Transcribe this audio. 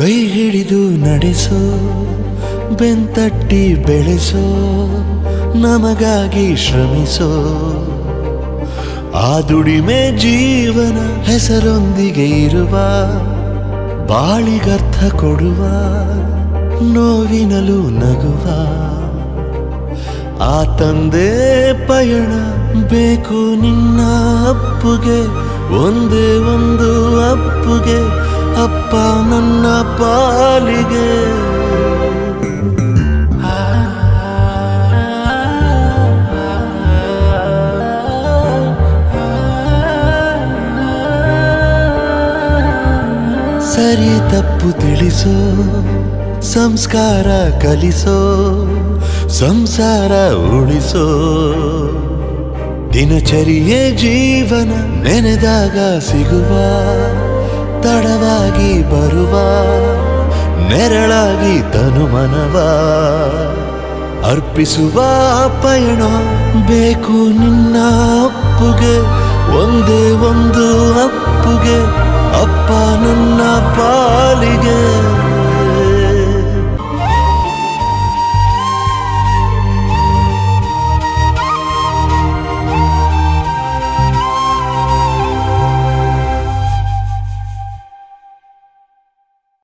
ಕೈ ಹಿಡಿದು ನಡೆಸೋ ಬೆಂತಟ್ಟಿ ಬೆಳೆಸೋ ನಮಗಾಗಿ ಶ್ರಮಿಸೋ ಆ ದುಡಿಮೆ ಜೀವನ ಹೆಸರೊಂದಿಗೆ ಇರುವ ಬಾಳಿಗರ್ಥ ಕೊಡುವ ನೋವಿನಲು ನಗುವ ಆ ತಂದೆ ಪಯಣ ಬೇಕು ನಿನ್ನ ಅಪ್ಪುಗೆ ಒಂದೇ ಒಂದು ಅಪ್ಪುಗೆ ಅಪ್ಪ ನನ್ನ ಪಾಲಿಗೆ ಸರಿ ತಪ್ಪು ತಿಳಿಸೋ ಸಂಸ್ಕಾರ ಕಲಿಸೋ ಸಂಸಾರ ಉಳಿಸೋ ದಿನಚರಿಯೇ ಜೀವನ ನೆನೆದಾಗ ಸಿಗುವ ತಡವಾಗಿ ಬರುವ ನೆರಳಾಗಿ ತನುಮನವ ಅರ್ಪಿಸುವ ಪಯಣ ಬೇಕು ನಿನ್ನ ಅಪ್ಪುಗೆ ಒಂದೇ ಒಂದು ಅಪ್ಪುಗೆ ಅಪ್ಪ ನನ್ನ